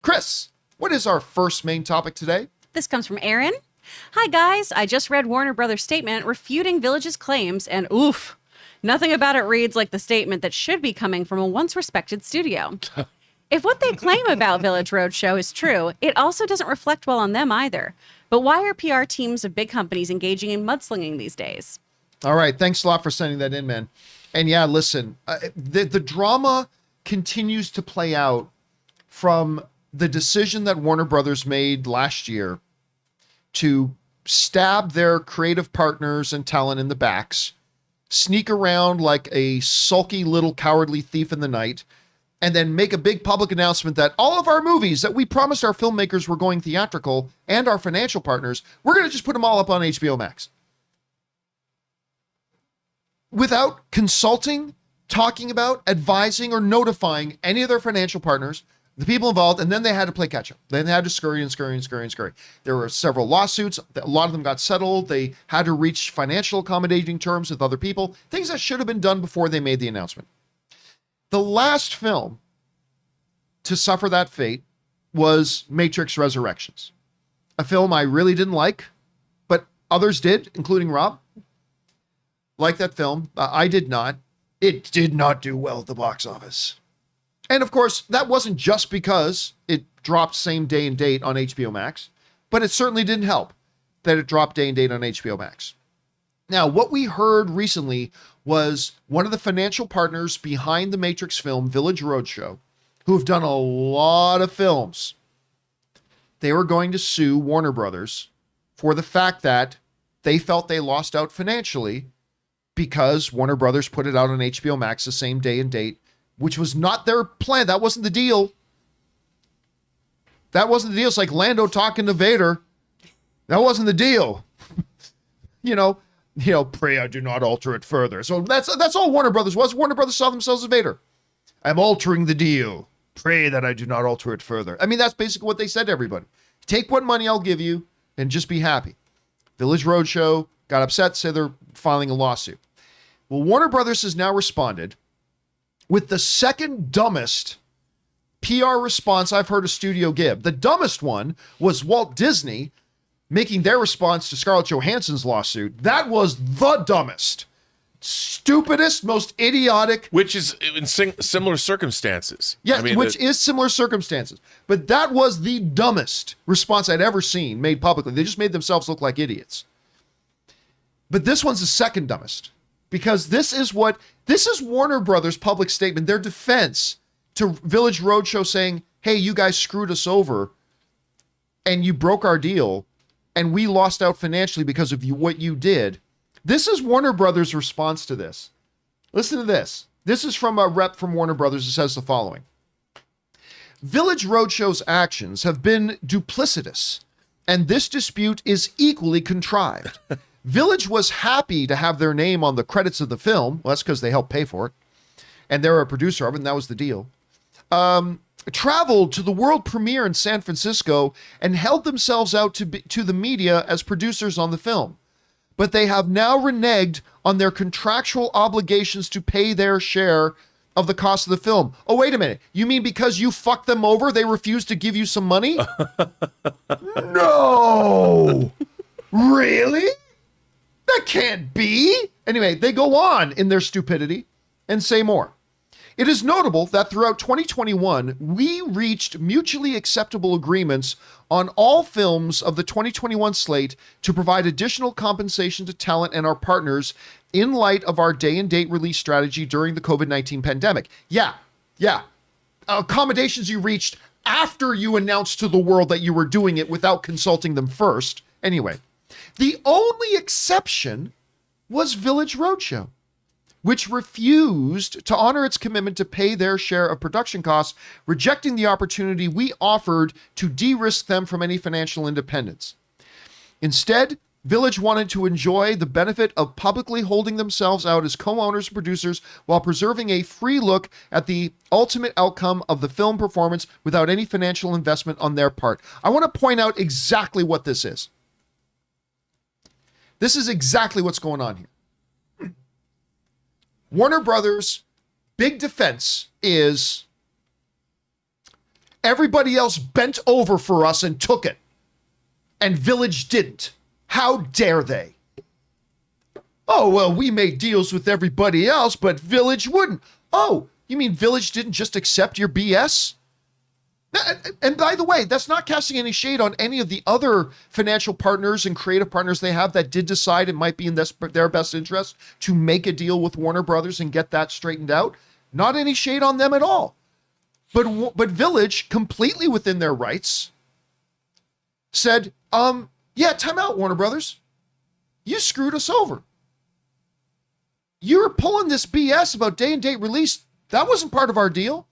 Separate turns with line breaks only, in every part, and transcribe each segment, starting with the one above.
Chris, what is our first main topic today?
This comes from Aryn. Hi, guys. I just read Warner Brothers' statement refuting Village's claims, and oof, nothing about it reads like the statement that should be coming from a once respected studio. If what they claim about Village Roadshow is true, it also doesn't reflect well on them either. But why are PR teams of big companies engaging in mudslinging these days?
All right. Thanks a lot for sending that in, man. And yeah, listen, the drama continues to play out from the decision that Warner Brothers made last year to stab their creative partners and talent in the backs, sneak around like a sulky little cowardly thief in the night, and then make a big public announcement that all of our movies that we promised our filmmakers were going theatrical and our financial partners, we're going to just put them all up on HBO Max. Without consulting, talking about, advising, or notifying any of their financial partners, the people involved, and then they had to play catch up. Then they had to scurry. There were several lawsuits. A lot of them got settled. They had to reach financial accommodating terms with other people, things that should have been done before they made the announcement. The last film to suffer that fate was Matrix Resurrections, a film I really didn't like, but others did, including Rob. Like that film. I did not. It did not do well at the box office. And of course, that wasn't just because it dropped same day and date on HBO Max, but it certainly didn't help that it dropped day and date on HBO Max. Now, what we heard recently was one of the financial partners behind the Matrix film, Village Roadshow, who have done a lot of films. They were going to sue Warner Brothers for the fact that they felt they lost out financially because Warner Brothers put it out on HBO Max the same day and date, which was not their plan. That wasn't the deal. It's like Lando talking to Vader. That wasn't the deal. you know, pray I do not alter it further. So that's all Warner Brothers was. Warner Brothers saw themselves as Vader. I'm altering the deal. Pray that I do not alter it further. I mean, that's basically what they said to everybody. Take what money I'll give you and just be happy. Village Roadshow got upset, said they're filing a lawsuit. Well, Warner Brothers has now responded with the second dumbest PR response I've heard a studio give. The dumbest one was Walt Disney making their response to Scarlett Johansson's lawsuit. That was the dumbest, stupidest, most idiotic.
Which is in similar circumstances.
Yeah, which is similar circumstances. But that was the dumbest response I'd ever seen made publicly. They just made themselves look like idiots. But this one's the second dumbest. Because this is Warner Brothers' public statement, their defense to Village Roadshow saying, hey, you guys screwed us over and you broke our deal and we lost out financially because of what you did. This is Warner Brothers' response to this. Listen to this. This is from a rep from Warner Brothers who says the following. Village Roadshow's actions have been duplicitous, and this dispute is equally contrived. Village was happy to have their name on the credits of the film. Well, that's because they helped pay for it. And they're a producer of it, and that was the deal. Traveled to the world premiere in San Francisco and held themselves out to the media as producers on the film. But they have now reneged on their contractual obligations to pay their share of the cost of the film. Oh, wait a minute. You mean because you fucked them over, they refused to give you some money? No! Really? That can't be. Anyway, they go on in their stupidity and say more. It is notable that throughout 2021, we reached mutually acceptable agreements on all films of the 2021 slate to provide additional compensation to talent and our partners in light of our day and date release strategy during the COVID-19 pandemic. Yeah. Accommodations you reached after you announced to the world that you were doing it without consulting them first. Anyway. The only exception was Village Roadshow, which refused to honor its commitment to pay their share of production costs, rejecting the opportunity we offered to de-risk them from any financial independence. Instead, Village wanted to enjoy the benefit of publicly holding themselves out as co-owners and producers while preserving a free look at the ultimate outcome of the film performance without any financial investment on their part. I want to point out exactly what this is. This is exactly what's going on here. Warner Brothers' big defense is Everybody else bent over for us and took it. And Village didn't. How dare they? Oh, well, we made deals with everybody else, but Village wouldn't. Oh, you mean Village didn't just accept your BS? And by the way, that's not casting any shade on any of the other financial partners and creative partners they have that did decide it might be in their best interest to make a deal with Warner Brothers and get that straightened out. Not any shade on them at all. But Village, completely within their rights, said, yeah, time out, Warner Brothers. You screwed us over. You were pulling this BS about day and date release. That wasn't part of our deal.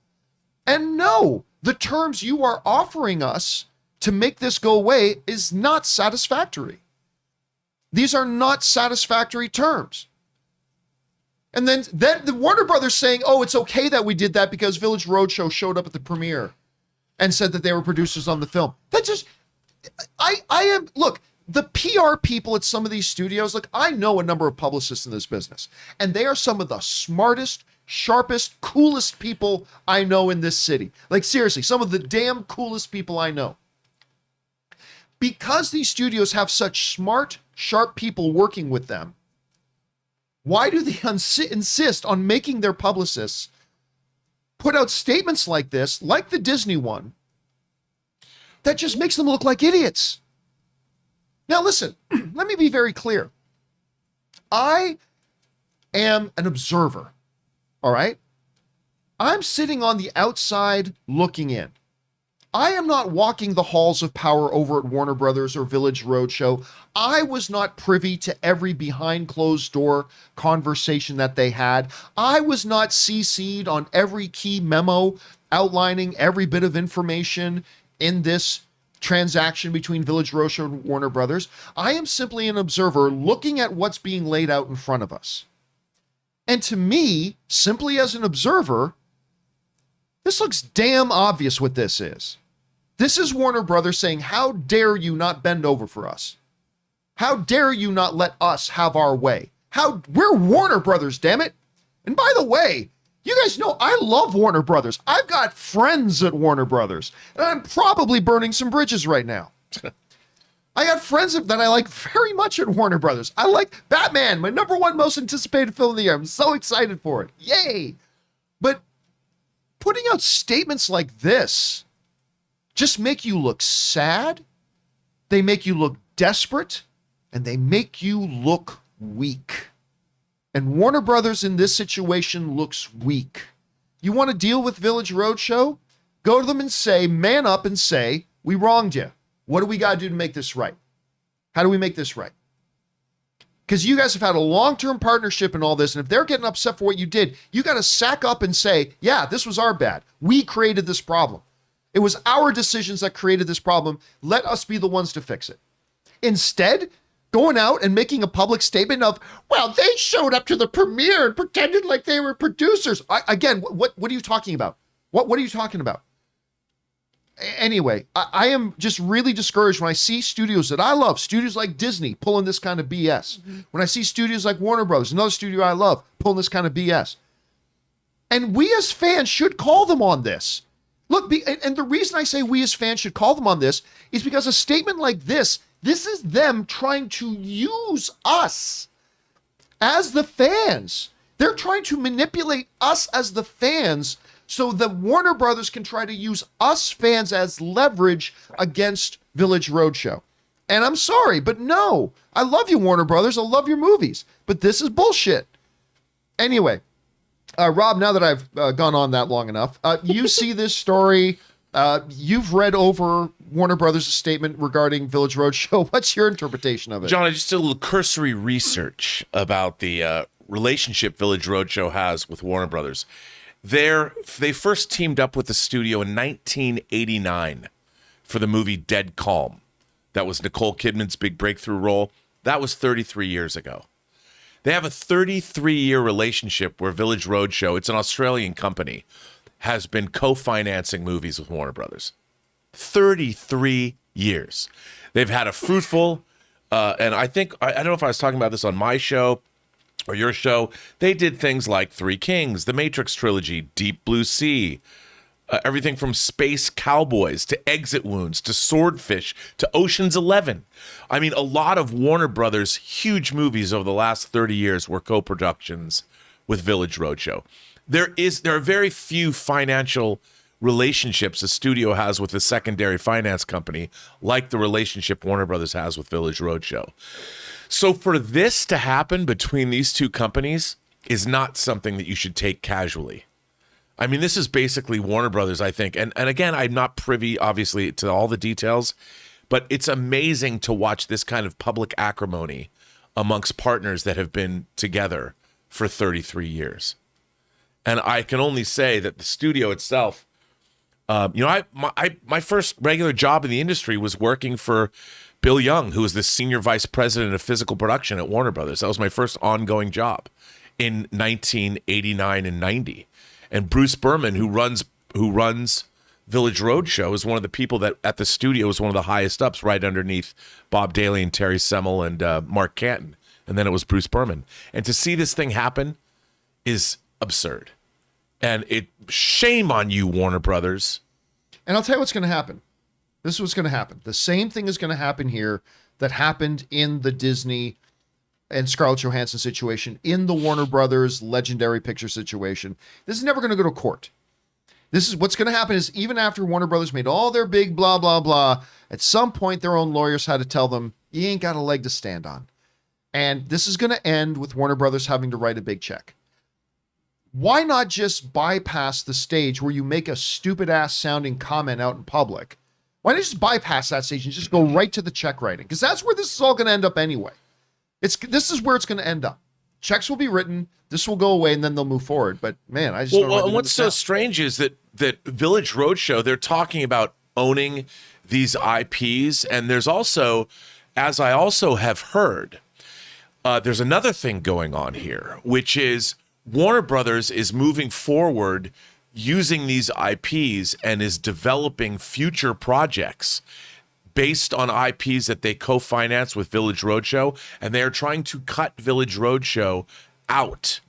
And no, the terms you are offering us to make this go away is not satisfactory. These are not satisfactory terms. And then the Warner Brothers saying, oh, it's okay that we did that because Village Roadshow showed up at the premiere and said that they were producers on the film. That just, look, the PR people at some of these studios, look, I know a number of publicists in this business, and they are some of the smartest, sharpest, coolest people I know in this city. Like, seriously, some of the damn coolest people I know. Because these studios have such smart, sharp people working with them, why do they insist on making their publicists put out statements like this, like the Disney one, that just makes them look like idiots? Now, listen, let me be very clear. I am an observer, all right? I'm sitting on the outside looking in. I am not walking the halls of power over at Warner Brothers or Village Roadshow. I was not privy to every behind closed door conversation that they had. I was not CC'd on every key memo outlining every bit of information in this transaction between Village Roadshow and Warner Brothers. I am simply an observer looking at what's being laid out in front of us. And to me, simply as an observer, this looks damn obvious what this is. This is Warner Brothers saying, how dare you not bend over for us? How dare you not let us have our way? We're Warner Brothers, damn it. And by the way, you guys know I love Warner Brothers. I've got friends at Warner Brothers, and I'm probably burning some bridges right now. I got friends that I like very much at Warner Brothers. I like Batman, my #1 most anticipated film of the year. I'm so excited for it. Yay. But putting out statements like this just make you look sad. They make you look desperate, and they make you look weak. And Warner Brothers in this situation looks weak. You want to deal with Village Roadshow? Go to them and say, man up and say, we wronged you. What do we got to do to make this right? How do we make this right? Because you guys have had a long-term partnership in all this, and if they're getting upset for what you did, you got to sack up and say, yeah, this was our bad. We created this problem. It was our decisions that created this problem. Let us be the ones to fix it. Instead, going out and making a public statement of, well, they showed up to the premiere and pretended like they were producers. Again, what are you talking about? What are you talking about? Anyway, I am just really discouraged when I see studios that I love, studios like Disney pulling this kind of BS. Mm-hmm. When I see studios like Warner Brothers, another studio I love, pulling this kind of BS. And we as fans should call them on this. Look, and the reason I say we as fans should call them on this is because a statement like this is them trying to use us as the fans. They're trying to manipulate us as the fans so that Warner Brothers can try to use us fans as leverage against Village Roadshow. And I'm sorry, but no. I love you, Warner Brothers. I love your movies. But this is bullshit. Anyway, Rob, now that I've gone on that long enough, you see this story. You've read over Warner Brothers' statement regarding Village Roadshow. What's your interpretation of it?
John, I just did a little cursory research about the relationship Village Roadshow has with Warner Brothers. They first teamed up with the studio in 1989 for the movie Dead Calm. That was Nicole Kidman's big breakthrough role. That was 33 years ago. They have a 33-year relationship where Village Roadshow, it's an Australian company, has been co-financing movies with Warner Brothers. 33 years. They've had a fruitful, and I don't know if I was talking about this on my show or your show. They did things like Three Kings, The Matrix trilogy, Deep Blue Sea, everything from Space Cowboys to Exit Wounds to Swordfish to Ocean's 11. I mean, a lot of Warner Brothers' huge movies over the last 30 years were co-productions with Village Roadshow. There are very few financial relationships a studio has with a secondary finance company like the relationship Warner Brothers has with Village Roadshow. So for this to happen between these two companies is not something that you should take casually. I mean, this is basically Warner Brothers, I think. And again, I'm not privy, obviously, to all the details, but it's amazing to watch this kind of public acrimony amongst partners that have been together for 33 years. And I can only say that the studio itself, my first regular job in the industry was working for Bill Young, who was the senior vice president of physical production at Warner Brothers. That was my first ongoing job in 1989 and 90. And Bruce Berman, who runs Village Roadshow, is one of the people that at the studio was one of the highest ups, right underneath Bob Daly and Terry Semmel and Mark Canton. And then it was Bruce Berman. And to see this thing happen is absurd. And shame on you, Warner Brothers.
And I'll tell you what's going to happen. This is what's going to happen. The same thing is going to happen here that happened in the Disney and Scarlett Johansson situation, in the Warner Brothers legendary picture situation. This is never going to go to court. This is what's going to happen is even after Warner Brothers made all their big blah, blah, blah, at some point their own lawyers had to tell them, you ain't got a leg to stand on. And this is going to end with Warner Brothers having to write a big check. Why not just bypass the stage where you make a stupid ass sounding comment out in public? Why not just bypass that stage and just go right to the check writing? Because that's where this is all going to end up anyway. This is where it's going to end up. Checks will be written, this will go away, and then they'll move forward. But man, I just don't know.
Well, and what's so strange is that Village Roadshow, they're talking about owning these IPs, and there's also, as I also have heard, there's another thing going on here, which is Warner Brothers is moving forward using these IPs and is developing future projects based on IPs that they co-finance with Village Roadshow, and they are trying to cut Village Roadshow out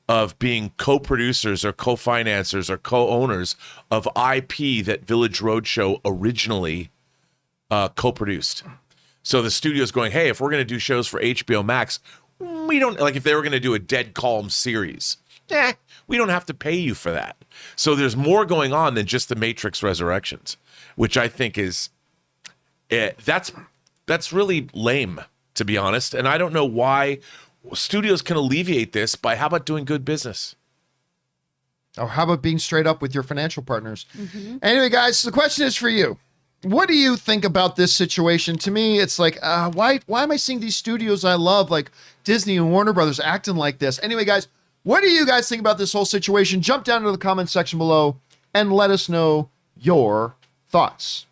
of being co-producers or co-financers or co-owners of IP that Village Roadshow originally co-produced. So the studio's going, hey, if we're going to do shows for HBO Max, we don't, like if they were going to do a Dead Calm series, we don't have to pay you for that. So there's more going on than just the Matrix Resurrections, which I think is, that's really lame, to be honest. And I don't know why studios can alleviate this by how about doing good business?
Or how about being straight up with your financial partners? Mm-hmm. Anyway, guys, the question is for you. What do you think about this situation? To me, it's like, why am I seeing these studios I love, like Disney and Warner Brothers, acting like this? Anyway, guys, what do you guys think about this whole situation? Jump down into the comments section below and let us know your thoughts.